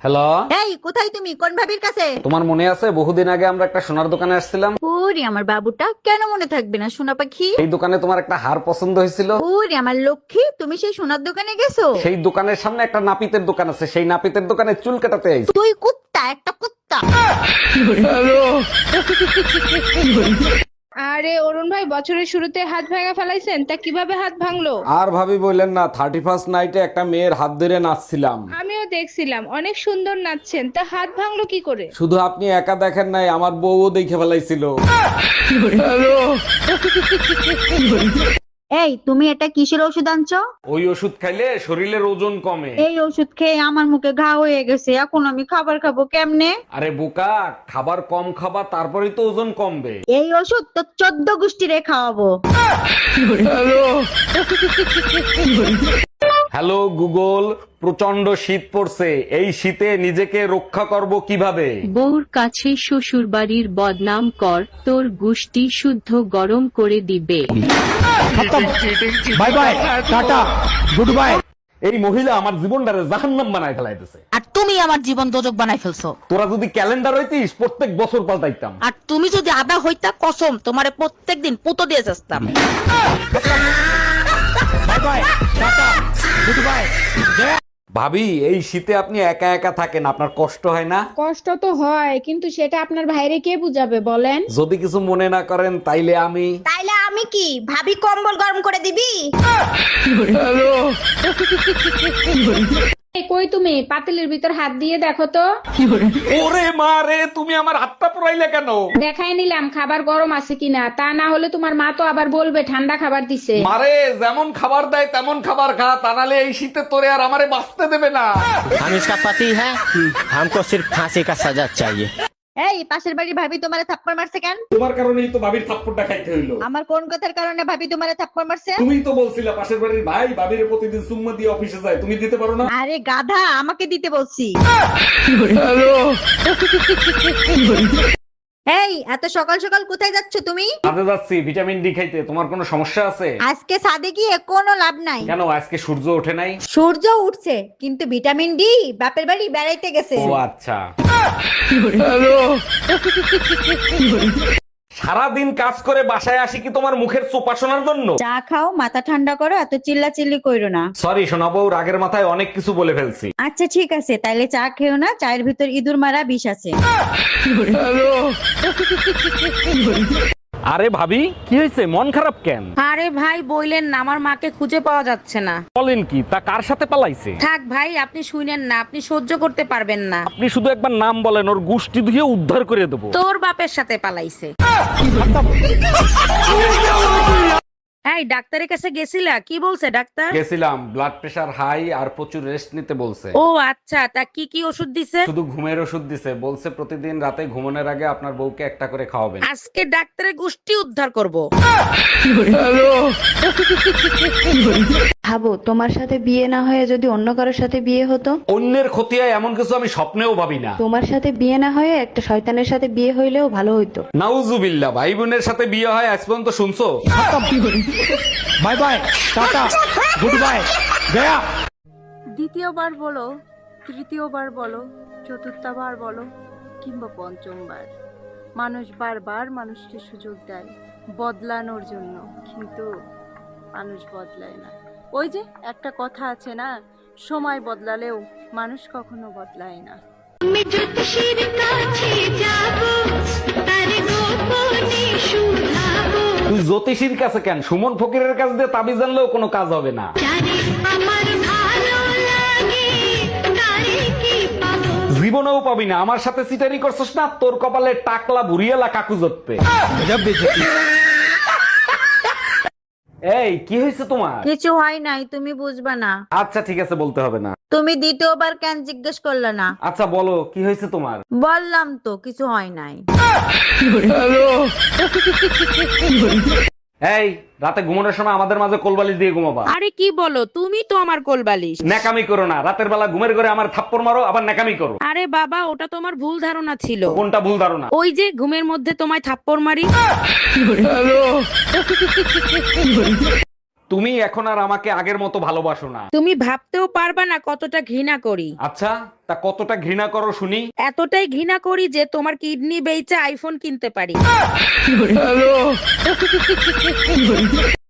Hello, এই কোথায় তুমি? কোন ভাবির কাছে? তোমার মনে আছে বহুদিন আগে আমরা একটা সোনার দোকানে আসছিলাম? ওরে আমার বাবুটা, কেন মনে থাকবে না সোনা পাখি? এই দোকানে তোমার একটা হার পছন্দ হয়েছিল। ওরে আমার লক্ষ্মী, তুমি সেই সোনার দোকানে গেছো? সেই দোকানের সামনে একটা নাপিতের দোকান আছে, সেই নাপিতের দোকানে চুল কাটাতে আইছি। তুই কুত্তা, একটা কুত্তা। আরে অরুণ ভাই, বছরের শুরুতে হাত ভাঙা ফেলাইছেন, তা কিভাবে হাত ভাঙলো? আর ভাবি বললেন না, 31st নাইটে একটা মেয়ের হাত ধরে নাচছিলাম। আমিও দেখছিলাম অনেক সুন্দর নাচছেন, তা হাত ভাঙলো কি করে? শুধু আপনি একা দেখেন নাই, আমার বউও দেখে ফেলাইছিল। এই তুমি এটা কিসের ওষুধ আনছো? ওই ওষুধ খাইলে শরীরের ওজন কমে। এই ওষুধ খেয়ে আমার মুখে ঘা হয়ে গেছে, এখন আমি খাবার খাবো কেমনে? আরে বোকা, খাবার কম খাবা, তারপরেই তো ওজন কমবে। এই ওষুধ তো 14 গোষ্ঠীরে খাওয়াবো। হ্যালো গুগল, প্রচন্ড শীত পড়ছে, এই শীতে নিজেকে রক্ষা করব কিভাবে? বউর কাছে শ্বশুর বাড়ির বদনাম কর, তোর গুষ্টি শুদ্ধ গরম করে দিবে। Bye bye, tata, good bye. এই মহিলা আমার জীবনটারে জাহান্নাম বানায় ফেলাইতেছে। আর তুমি আমার জীবন দোজক বানাই ফেলছো। তোরা যদি ক্যালেন্ডার হইতিস, প্রত্যেক বছর পাল্টাইতাম। আর তুমি যদি আদা হইতা, কসম তোমারে প্রত্যেকদিন পুতো দিয়ে যাস্তাম। ভাবি, এই শীতে আপনি একা একা থাকেন, আপনার কষ্ট হয় না? কষ্ট তো হয়, কিন্তু সেটা আপনার ভাইরে কে বুঝাবে বলেন? যদি কিছু মনে না করেন তাইলে আমি তাইলে আমি কি ভাবি কম্বল গরম করে দিবি? এই কই তুমি? পাতিলের ভিতর হাত দিয়ে দেখো তো। ওরে মা রে, তুমি আমার হাতটা পুরাইলে কেন? দেখাই নিলাম খাবার গরম আছে কিনা, তা না হলে তোমার মা তো আবার বলবে ঠান্ডা খাবার দিছে। মারে যেমন খাবার দেয় তেমন খাবার খা, তা নাহলে এই শীতে তোরে আর আমারে বাঁচতে দেবে না। हम इसका पति है, हमको सिर्फ फांसी का सजा चाहिए। এই পাশের বাড়ির ভাবি তোমারে থাপ্পড় মারছে কেন? তোমার কারণেই তো ভাবির থাপ্পড়টা খাইতে হইলো। আমার কোন কথার কারণে ভাবি তোমারে থাপ্পড় মারছে? তুমিই তো বলছিলা পাশের বাড়ির ভাই ভাবির প্রতিদিন সুম্মা দিয়ে অফিসে যায়, তুমি দিতে পারো না? আরে গাধা, আমাকে দিতে বলছি। এই এত সকাল সকাল কোথায় যাচ্ছ তুমি? কাজে যাচ্ছি ভিটামিন ডি খাইতে। তোমার কোনো সমস্যা আছে? আজকে ছাদে গিয়ে কোনো লাভ নাই। কেন, আজকে সূর্য ওঠে নাই? সূর্য উঠছে, কিন্তু ভিটামিন ডি বাপের বাড়ি বেড়াইতে গেছে। ও আচ্ছা। সারাদিন কাজ করে বাসায় আসি কি তোমার মুখের চোপা শোনার জন্য? চা খাও, মাথা ঠান্ডা করো, এত চিল্লা চিল্লি কইরো না। সরি শোনাবো, রাগের মাথায় অনেক কিছু বলে ফেলছি। আচ্ছা ঠিক আছে, তাইলে চা খেও না, চায়ের ভিতর ইঁদুর মারা বিষ আছে। আরে ভাবি, কি হয়েছে, মন খারাপ কেন? আরে ভাই বইলেন না, আমার মাকে খুঁজে পাওয়া যাচ্ছে না। বলেন কি, তা কার সাথে পালাইছে? থাক ভাই, আপনি শুনেন না, আপনি সহ্য করতে পারবেন না। আপনি শুধু একবার নাম বলেন, ওর গুষ্টি ধুয়ে উদ্ধার করে দেবো। তোর বাপের সাথে পালাইছে। এই ডাক্তারের কাছে গেছিলা? কি বলছে ডাক্তার? গেছিলাম, ব্লাড প্রেশার হাই আর প্রচুর রেস্ট নিতে বলছে। ও আচ্ছা, তা কি কি ওষুধ দিছে? শুধু ঘুমের ওষুধ দিছে, বলছে প্রতিদিন রাতে ঘুমানোর আগে আপনার বউকে একটা করে খাওয়াবেন। আজকে ডাক্তারের গোষ্ঠী উদ্ধার করব। ভাবো তোমার সাথে বিয়ে না হয়ে যদি অন্য কারোর সাথে বিয়ে হতো। অন্যের ক্ষতি হয় এমন কিছু আমি স্বপ্নেও ভাবি না। তোমার সাথে বিয়ে না হয়ে একটা শয়তানের সাথে বিয়ে হইলেও ভালো হইতো। নাউজুবিল্লাহ, ভাই বোনের সাথে বিয়ে হয় আজ পর্যন্ত শুনছো? Bye bye, tata, good bye, Gaya. দ্বিতীয়বার বলো, তৃতীয়বার বলো, চতুর্থবার বলো, কিংবা পঞ্চমবার। মানুষ বারবার মানুষকে সুযোগ দেয় বদলানোর জন্য, কিন্তু মানুষ বদলায় না। ওই যে একটা কথা আছে না, সময় বদলালেও মানুষ কখনো বদলায় না। তুই জ্যোতিষীর কাছে কেন? সুমন ফকিরের কাছ দিয়ে তাবিজ আনলেও কোনো কাজ হবে না। জীবনেও পাবি না। আমার সাথে সিটারি করছিস না, তোর কপালে টাকলা বুড়িয়ালা কাকু জোটবে। এই কি হয়েছে তোমার? কিছু হয় নাই, তুমি বুঝবা না। আচ্ছা ঠিক আছে, বলতে হবে না। তুমি দ্বিতীয়বার কেন জিজ্ঞেস করলে না? আচ্ছা বলো, কি হয়েছে তোমার? বললাম তো কিছু হয় নাই। এই রাতে ঘুমানোর সময় আমাদের মাঝে কোলবালি দিয়ে ঘুমাবা। আরে কি বলো, তুমি তো আমার কোলবালিশ। ন্যাকামি করো না, রাতের বেলা ঘুমের ঘরে আমার থাপ্পড় মারো, আবার ন্যাকামি করো। আরে বাবা, ওটা তোমার ভুল ধারণা ছিল। কোনটা ভুল ধারণা? ওই যে ঘুমের মধ্যে তোমায় থাপ্পড় মারি। তুমি এখন আর আমাকে আগের মতো ভালোবাসো না। তুমি ভাবতেও পারবা না কতটা ঘৃণা করি। আচ্ছা, তা কতটা ঘৃণা করো শুনি? এতটাই ঘৃণা করি যে তোমার কিডনি বেচে আইফোন কিনতে পারি।